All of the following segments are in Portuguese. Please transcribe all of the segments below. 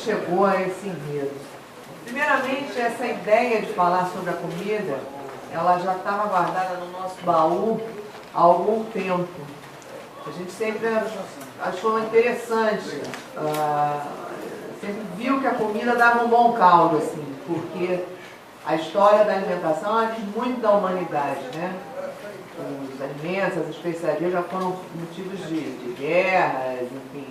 chegou a esse enredo? Primeiramente, essa ideia de falar sobre a comida, ela já estava guardada no nosso baú há algum tempo. A gente sempre achou interessante, sempre viu que a comida dava um bom caldo, assim, porque a história da alimentação ela diz muito da humanidade, né? Os alimentos, as especiarias já foram motivos de guerras, enfim,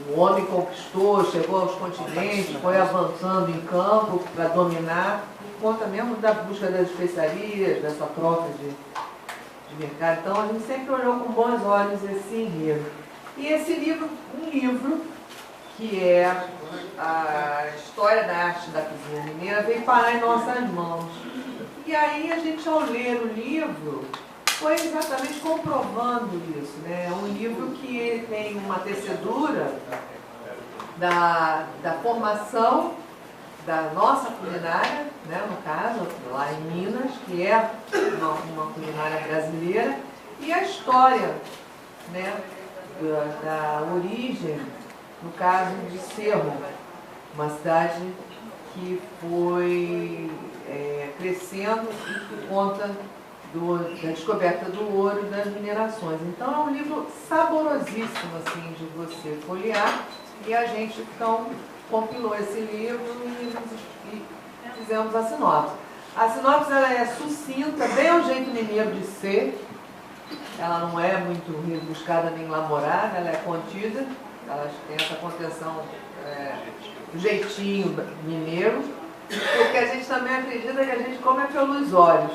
o homem conquistou, chegou aos continentes, foi avançando em campo para dominar, por conta mesmo da busca das especiarias, dessa troca de mercado. Então a gente sempre olhou com bons olhos esse enredo. E esse livro, um livro que é a História da Arte da Cozinha Mineira, veio parar em nossas mãos. E aí a gente, ao ler o livro, foi exatamente comprovando isso, né? É um livro que ele tem uma tecedura da formação da nossa culinária, né? No caso, lá em Minas, que é uma culinária brasileira, e a história, né? Da origem, no caso de Cerro, uma cidade que foi crescendo por conta da descoberta do ouro e das minerações. Então é um livro saborosíssimo assim, de você folhear, e a gente então compilou esse livro e fizemos a sinopse. A sinopse ela é sucinta, bem ao jeito mineiro de ser, ela não é muito rebuscada nem elaborada, ela é contida, ela tem essa contenção do jeitinho mineiro, porque a gente também acredita que a gente come pelos olhos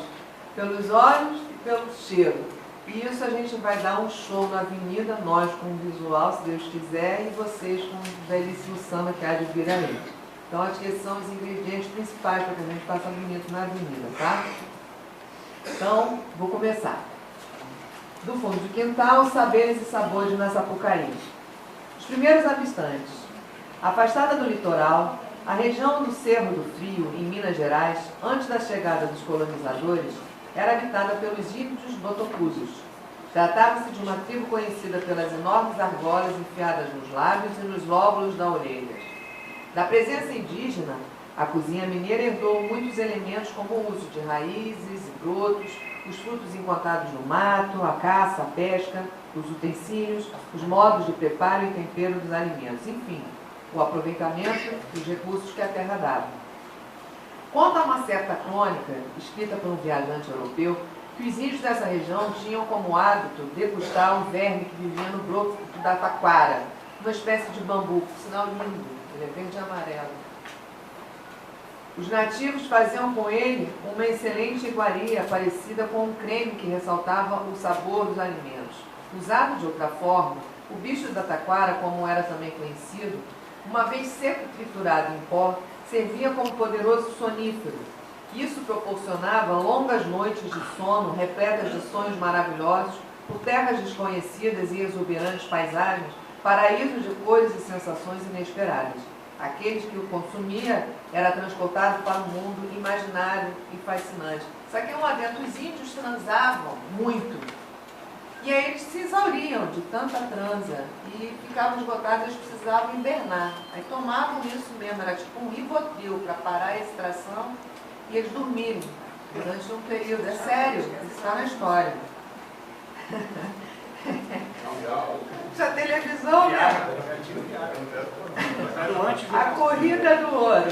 e pelo cheiro. E isso a gente vai dar um show na avenida, nós com o visual, se Deus quiser, e vocês com o belíssimo samba que há de vir aí. Então acho que esses são os ingredientes principais para que a gente faça bonito na avenida, tá? Então, vou começar. Do fundo do quintal, saberes e sabores na Sapucaí. Os primeiros habitantes. Afastada do litoral, a região do Cerro do Frio, em Minas Gerais, antes da chegada dos colonizadores, era habitada pelos índios botocusos. Tratava-se de uma tribo conhecida pelas enormes argolas enfiadas nos lábios e nos lóbulos da orelha. Da presença indígena, a cozinha mineira herdou muitos elementos como o uso de raízes e brotos, os frutos encontrados no mato, a caça, a pesca, os utensílios, os modos de preparo e tempero dos alimentos, enfim, o aproveitamento dos recursos que a terra dava. Conta uma certa crônica, escrita por um viajante europeu, que os índios dessa região tinham como hábito degustar um verme que vivia no broto da taquara, uma espécie de bambu, por sinal lindo, ele é verde e amarelo. Os nativos faziam com ele uma excelente iguaria parecida com um creme que ressaltava o sabor dos alimentos. Usado de outra forma, o bicho da taquara, como era também conhecido, uma vez seco e triturado em pó, servia como poderoso sonífero. Isso proporcionava longas noites de sono, repletas de sonhos maravilhosos, por terras desconhecidas e exuberantes paisagens, paraísos de cores e sensações inesperadas. Aquele que o consumia era transportado para um mundo imaginário e fascinante. Só que um adentro, os índios transavam muito. E aí eles se exauriam de tanta transa e ficavam esgotados, eles precisavam hibernar. Aí tomavam isso mesmo, era tipo um Rivotril para parar a extração e eles dormirem durante um período. É sério, isso está na história. Já televisão, né? A corrida do ouro.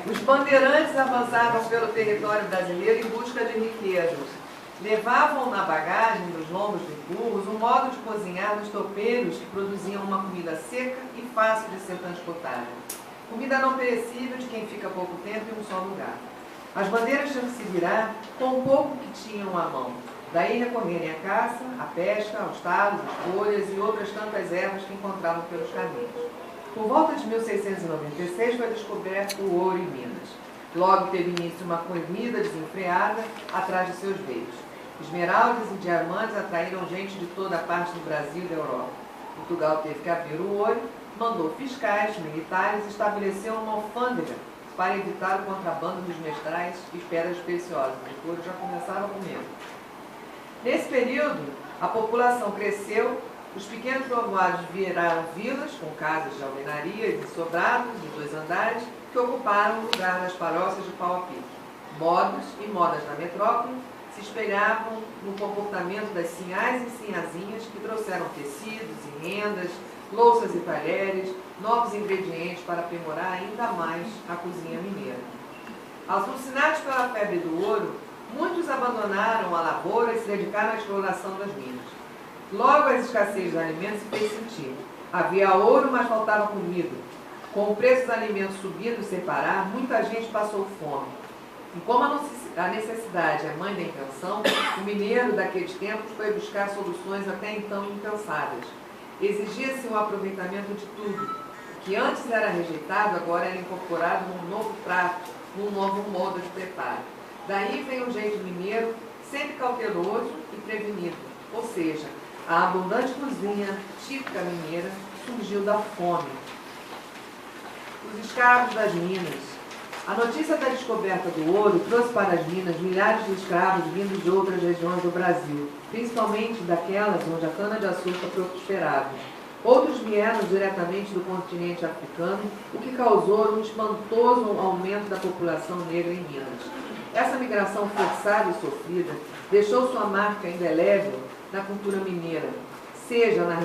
Os bandeirantes avançavam pelo território brasileiro em busca de riquezas. Levavam na bagagem dos lombos dos burros um modo de cozinhar dos topeiros que produziam uma comida seca e fácil de ser transportada. Comida não perecível de quem fica pouco tempo em um só lugar. As bandeiras tinham que se virar com o pouco que tinham à mão. Daí recorrerem à caça, à pesca, aos talos, às folhas e outras tantas ervas que encontravam pelos caminhos. Por volta de 1696 foi descoberto o ouro em Minas. Logo teve início uma corrida desenfreada atrás de seus beios. Esmeraldas e diamantes atraíram gente de toda a parte do Brasil e da Europa. Portugal teve que abrir o olho, mandou fiscais, militares e estabeleceu uma alfândega para evitar o contrabando dos mestrais e pedras preciosas. O ouro já começava com medo. Nesse período, a população cresceu Os pequenos povoados viraram vilas com casas de alvenarias e sobrados de 2 andares que ocuparam o lugar das paróquias de pau a pique. Modos e modas da metrópole se espelhavam no comportamento das sinhás e sinhazinhas que trouxeram tecidos e rendas, louças e talheres, novos ingredientes para aprimorar ainda mais a cozinha mineira. Alucinados pela febre do ouro, muitos abandonaram a lavoura e se dedicaram à exploração das minas. Logo, as escassez de alimentos se fez sentir. Havia ouro, mas faltava comida. Com o preço dos alimentos subindo sem parar, muita gente passou fome. E como a necessidade é mãe da invenção, o mineiro daqueles tempos foi buscar soluções até então impensadas. Exigia-se o aproveitamento de tudo. O que antes era rejeitado, agora era incorporado num novo prato, num novo modo de preparo. Daí vem o jeito mineiro, sempre cauteloso e prevenido. Ou seja, a abundante cozinha típica mineira surgiu da fome. Os escravos das minas. A notícia da descoberta do ouro trouxe para as minas milhares de escravos vindos de outras regiões do Brasil, principalmente daquelas onde a cana-de-açúcar prosperava. Outros vieram diretamente do continente africano, o que causou um espantoso aumento da população negra em Minas. Essa migração forçada e sofrida deixou sua marca indelével na cultura mineira, seja na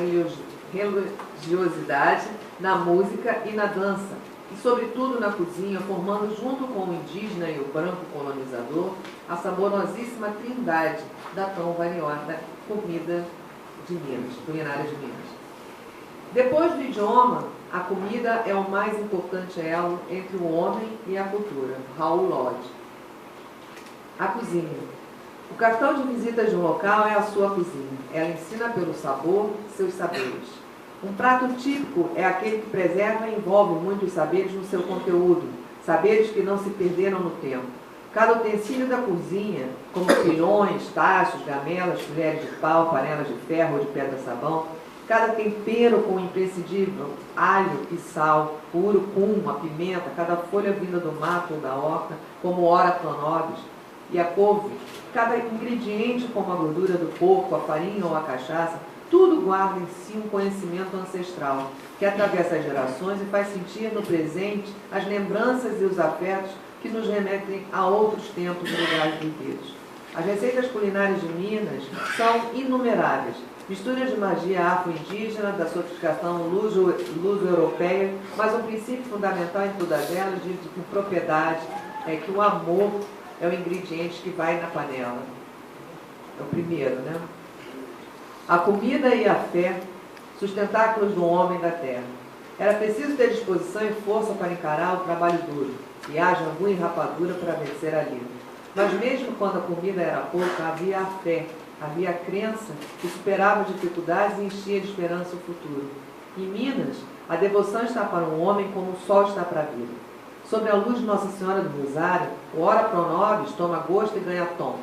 religiosidade, na música e na dança, e sobretudo na cozinha, formando junto com o indígena e o branco colonizador a saborosíssima trindade da tão variada comida de Minas, culinária de Minas. Depois do idioma, a comida é o mais importante elo entre o homem e a cultura. Raul Lodge. A cozinha. O cartão de visitas de um local é a sua cozinha. Ela ensina pelo sabor seus saberes. Um prato típico é aquele que preserva e envolve muitos saberes no seu conteúdo, saberes que não se perderam no tempo. Cada utensílio da cozinha, como pilhões, tachos, gamelas, colheres de pau, panelas de ferro ou de pedra-sabão, cada tempero com o imprescindível alho e sal, o urucum, a pimenta, cada folha vinda do mato ou da horta, como ora planobis, e a couve, cada ingrediente como a gordura do porco, a farinha ou a cachaça, tudo guarda em si um conhecimento ancestral, que atravessa as gerações e faz sentir no presente as lembranças e os afetos que nos remetem a outros tempos e lugares vividos. As receitas culinárias de Minas são inumeráveis, misturas de magia afro-indígena, da sofisticação luso-europeia, mas um princípio fundamental em todas elas de propriedade é que o amor é o ingrediente que vai na panela. É o primeiro, né? A comida e a fé, sustentáculos do homem da terra. Era preciso ter disposição e força para encarar o trabalho duro, e haja angu e rapadura para vencer a lida. Mas mesmo quando a comida era pouca, havia a fé, havia a crença que superava dificuldades e enchia de esperança o futuro. Em Minas, a devoção está para um homem como o sol está para a vida. Sob a luz de Nossa Senhora do Rosário, o ora pro nobis toma gosto e ganha tom.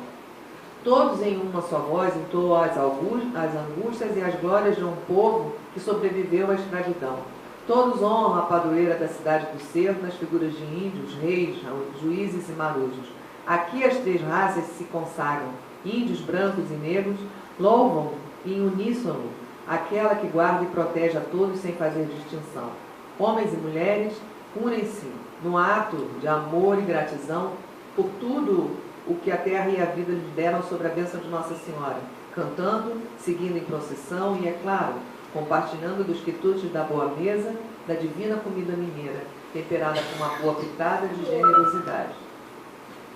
Todos em uma só voz entoam as angústias e as glórias de um povo que sobreviveu à escravidão. Todos honram a padroeira da cidade do Cerro nas figuras de índios, reis, juízes e marujos. Aqui as 3 raças se consagram. Índios, brancos e negros louvam em uníssono aquela que guarda e protege a todos sem fazer distinção. Homens e mulheres unem-se no ato de amor e gratidão por tudo o que a terra e a vida lhe deram sobre a bênção de Nossa Senhora, cantando, seguindo em procissão e, é claro, compartilhando dos quitutes da boa mesa, da divina comida mineira, temperada com uma boa pitada de generosidade.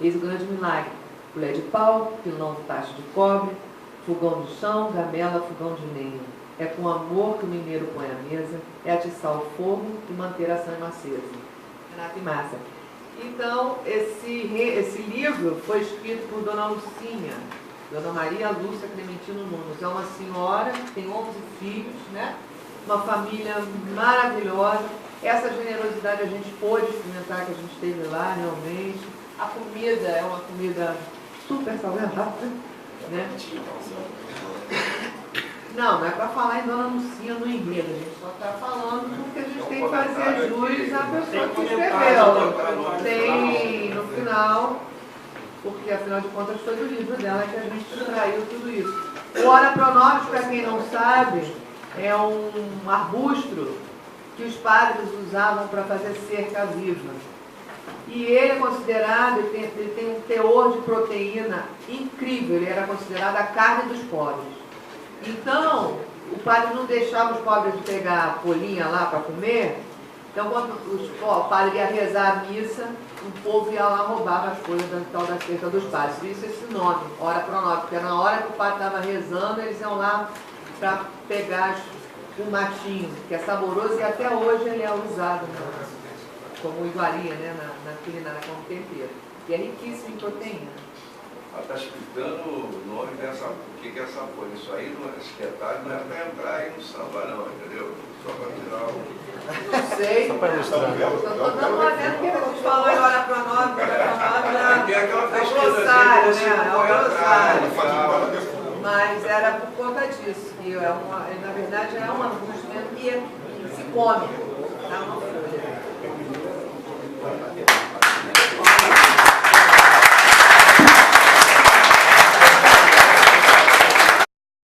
Eis o grande milagre: colher de pau, pilão de tacho de cobre, fogão de chão, gamela, fogão de lenha. É com amor que o mineiro põe a mesa, é atiçar o fogo e manter a chama acesa. Renato e Márcia. Então, esse livro foi escrito por Dona Lucinha, Dona Maria Lúcia Clementino Nunes. É uma senhora que tem 11 filhos, né? Uma família maravilhosa. Essa generosidade a gente pôde experimentar, que a gente esteve lá realmente. A comida é uma comida super saudável, né? Não é para falar em Dona Lucinha no enredo, a gente só está falando porque a gente tem que fazer jus à pessoa que escreveu. Tem no final, porque afinal de contas foi do livro dela que a gente extraiu tudo isso. O ora pro nobis, para quem não sabe, é um arbusto que os padres usavam para fazer cerca viva. E ele é considerado, ele tem um teor de proteína incrível, ele era considerado a carne dos pobres. Então, o padre não deixava os pobres pegar a folhinha lá para comer. Então, quando o padre ia rezar a missa, o povo ia lá roubar as folhas da tal da cerca dos padres. Por isso esse nome, hora pronome, porque na hora que o padre estava rezando, eles iam lá para pegar o matinho, que é saboroso e até hoje ele é usado como iguaria, né, na culinária, como tempero. E é riquíssimo em proteína. Ela está explicando o nome dessa, o que é essa folha. Isso aí, esse detalhe não é para entrar aí no samba não, entendeu? Só para tirar o... Não sei. Só para ilustrar. Estou dando uma olhada porque a gente falou em hora pronome, tem aquela pesquisa, glossário, você né? não É o glossário. Mas era por conta disso, que na verdade é uma arbusto mesmo que se come, tá? Uma folha.